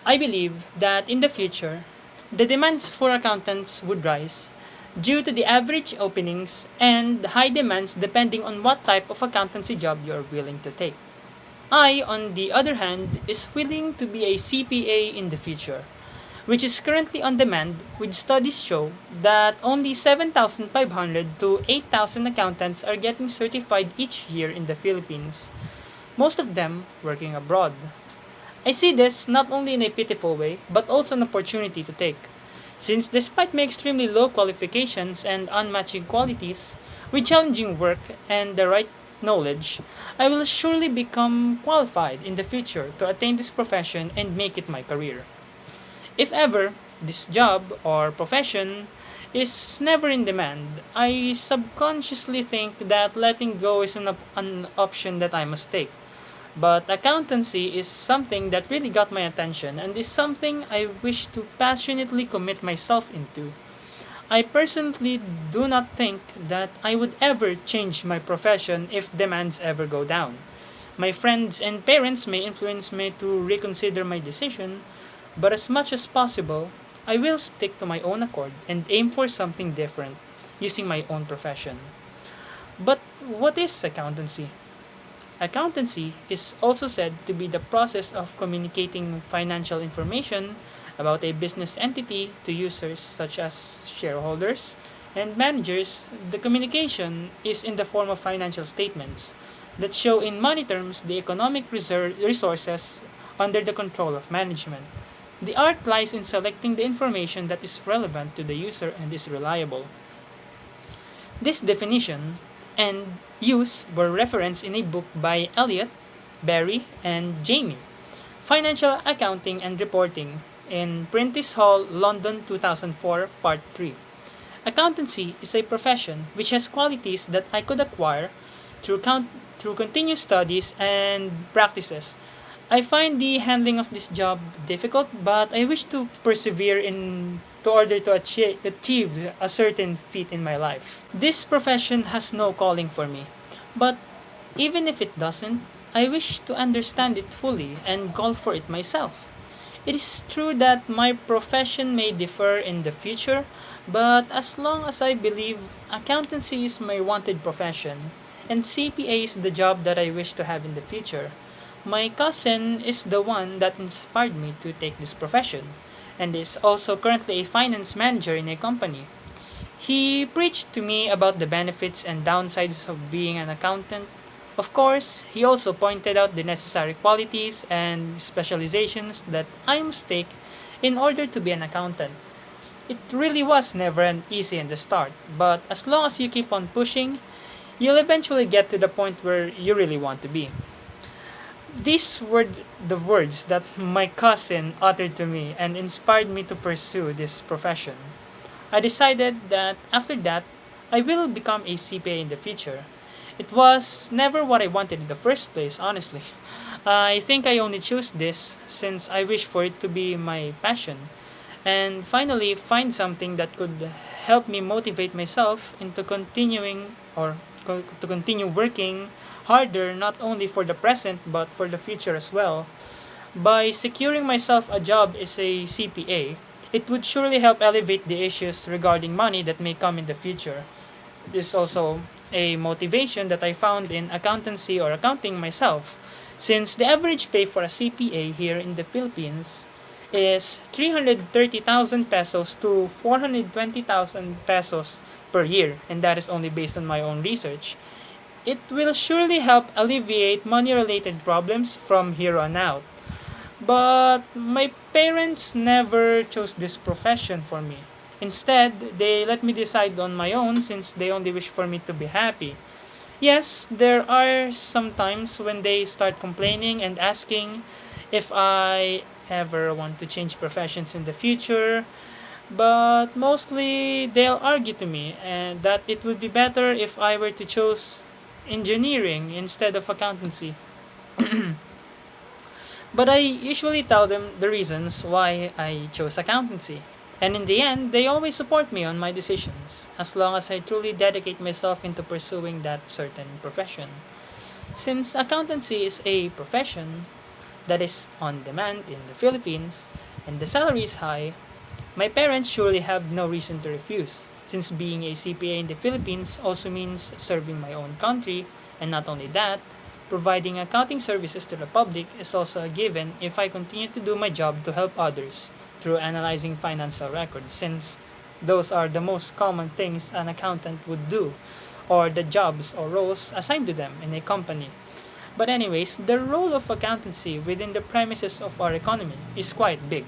I believe that in the future, the demands for accountants would rise due to the average openings and the high demands depending on what type of accountancy job you are willing to take. I, on the other hand, is willing to be a CPA in the future, which is currently on demand, with studies show that only 7,500 to 8,000 accountants are getting certified each year in the Philippines, most of them working abroad. I see this not only in a pitiful way, but also an opportunity to take. Since despite my extremely low qualifications and unmatching qualities, with challenging work and the right knowledge, I will surely become qualified in the future to attain this profession and make it my career. If ever this job or profession is never in demand, I subconsciously think that letting go is an option that I must take. But accountancy is something that really got my attention and is something I wish to passionately commit myself into. I personally do not think that I would ever change my profession if demands ever go down. My friends and parents may influence me to reconsider my decision, but as much as possible, I will stick to my own accord and aim for something different using my own profession. But what is accountancy? Accountancy is also said to be the process of communicating financial information about a business entity to users such as shareholders and managers. The communication is in the form of financial statements that show in money terms the economic resources under the control of management. The art lies in selecting the information that is relevant to the user and is reliable. This definition and use were referenced in a book by Elliot, Barry, and Jamie, Financial Accounting and Reporting, in Prentice Hall, London 2004, Part 3. Accountancy is a profession which has qualities that I could acquire through continuous studies and practices. I find the handling of this job difficult, but I wish to persevere in to order to achieve a certain feat in my life. This profession has no calling for me, but even if it doesn't, I wish to understand it fully and call for it myself. It is true that my profession may differ in the future, but as long as I believe accountancy is my wanted profession and CPA is the job that I wish to have in the future, my cousin is the one that inspired me to take this profession and is also currently a finance manager in a company. He preached to me about the benefits and downsides of being an accountant. Of course, he also pointed out the necessary qualities and specializations that I must take in order to be an accountant. It really was never an easy in the start, but as long as you keep on pushing, you'll eventually get to the point where you really want to be. These were the words that my cousin uttered to me and inspired me to pursue this profession. I decided that after that, I will become a CPA in the future. It was never what I wanted in the first place, honestly. I think I only chose this since I wish for it to be my passion and finally find something that could help me motivate myself into to continue working harder not only for the present but for the future as well. By securing myself a job as a CPA, it would surely help elevate the issues regarding money that may come in the future. This is also a motivation that I found in accountancy or accounting myself, since the average pay for a CPA here in the Philippines is 330,000 pesos to 420,000 pesos per year, and that is only based on my own research. It will surely help alleviate money related problems from here on out. But my parents never chose this profession for me. Instead, they let me decide on my own since they only wish for me to be happy. Yes, there are some times when they start complaining and asking if I ever want to change professions in the future, but mostly they'll argue to me and that it would be better if I were to choose engineering instead of accountancy. But I usually tell them the reasons why I chose accountancy. And in the end, they always support me on my decisions, as long as I truly dedicate myself into pursuing that certain profession. Since accountancy is a profession, that is on demand in the Philippines and the salary is high, my parents surely have no reason to refuse, since being a CPA in the Philippines also means serving my own country, and not only that, providing accounting services to the public is also a given if I continue to do my job to help others through analyzing financial records, since those are the most common things an accountant would do, or the jobs or roles assigned to them in a company. But anyways, the role of accountancy within the premises of our economy is quite big,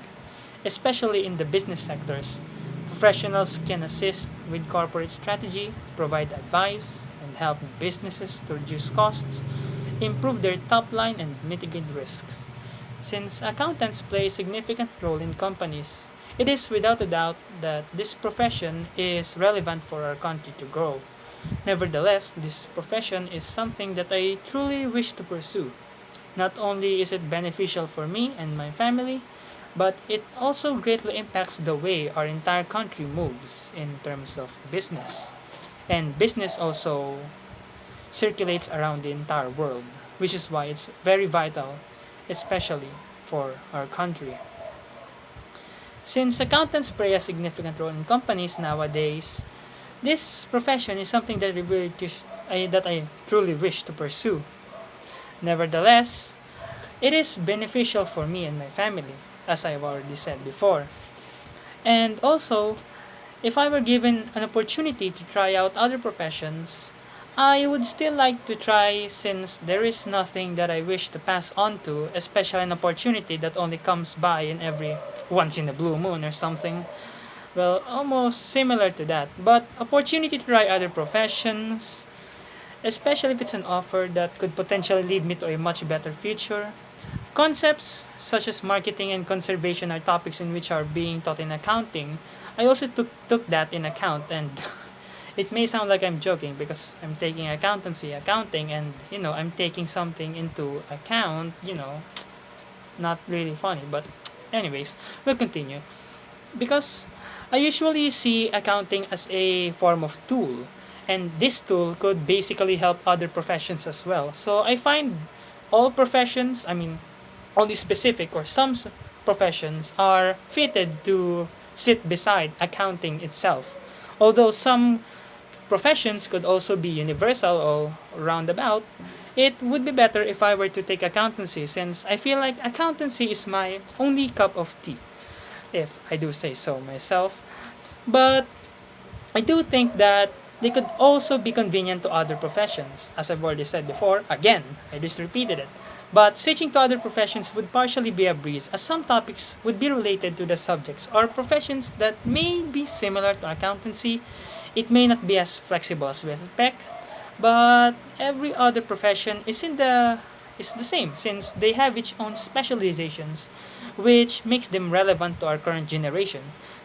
especially in the business sectors. Professionals can assist with corporate strategy, provide advice, and help businesses to reduce costs, improve their top line, and mitigate risks. Since accountants play a significant role in companies, it is without a doubt that this profession is relevant for our country to grow. Nevertheless, this profession is something that I truly wish to pursue. Not only is it beneficial for me and my family, but it also greatly impacts the way our entire country moves in terms of business. And business also circulates around the entire world, which is why it's very vital, especially for our country. Since accountants play a significant role in companies nowadays, this profession is something that I truly wish to pursue. Nevertheless, it is beneficial for me and my family, as I've already said before. And also, if I were given an opportunity to try out other professions, I would still like to try, since there is nothing that I wish to pass on to, especially an opportunity that only comes by in every once in a blue moon or something. Well, almost similar to that, but opportunity to try other professions, especially if it's an offer that could potentially lead me to a much better future. Concepts such as marketing and conservation are topics in which are being taught in accounting. I also took that in account, and it may sound like I'm joking because I'm taking accountancy, accounting, and I'm taking something into account, not really funny, but anyways, we'll continue. Because I usually see accounting as a form of tool, and this tool could basically help other professions as well. So I find all professions, I mean, only specific or some professions are fitted to sit beside accounting itself. Although some professions could also be universal or roundabout, it would be better if I were to take accountancy, since I feel like accountancy is my only cup of tea, if I do say so myself. But I do think that they could also be convenient to other professions. As I've already said before, again, I just repeated it. But switching to other professions would partially be a breeze, as some topics would be related to the subjects or professions that may be similar to accountancy. It may not be as flexible as we expect, but every other profession is the same, since they have its own specializations, which makes them relevant to our current generation.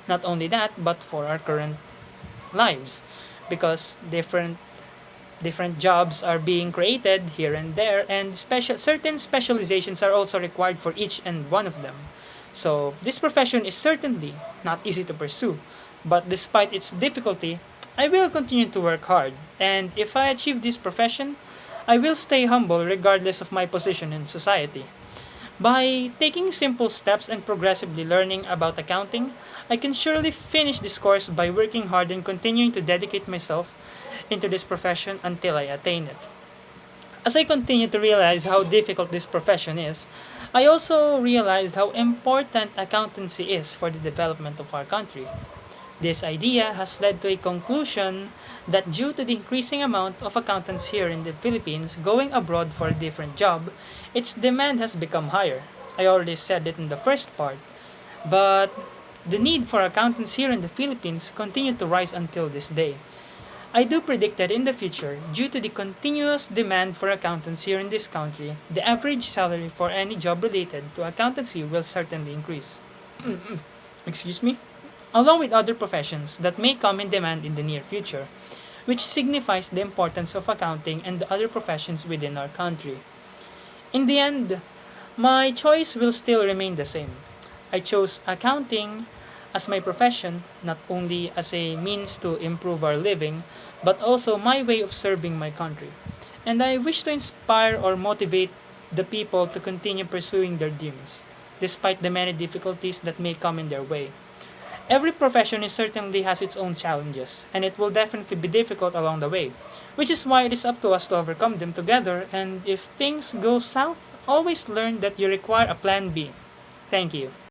Not only that, but for our current lives, because different jobs are being created here and there, and certain specializations are also required for each and one of them. So this profession is certainly not easy to pursue, but despite its difficulty, I will continue to work hard, and if I achieve this profession, I will stay humble regardless of my position in society. By taking simple steps and progressively learning about accounting, I can surely finish this course by working hard and continuing to dedicate myself into this profession until I attain it. As I continue to realize how difficult this profession is, I also realized how important accountancy is for the development of our country. This idea has led to a conclusion that due to the increasing amount of accountants here in the Philippines going abroad for a different job, its demand has become higher. I already said it in the first part, but the need for accountants here in the Philippines continue to rise until this day. I do predict that in the future, due to the continuous demand for accountants here in this country, the average salary for any job related to accountancy will certainly increase. Excuse me? Along with other professions that may come in demand in the near future, which signifies the importance of accounting and the other professions within our country. In the end, my choice will still remain the same. I chose accounting as my profession, not only as a means to improve our living, but also my way of serving my country. And I wish to inspire or motivate the people to continue pursuing their dreams, despite the many difficulties that may come in their way. Every profession is certainly has its own challenges, and it will definitely be difficult along the way, which is why it is up to us to overcome them together. And if things go south, always learn that you require a plan B. Thank you.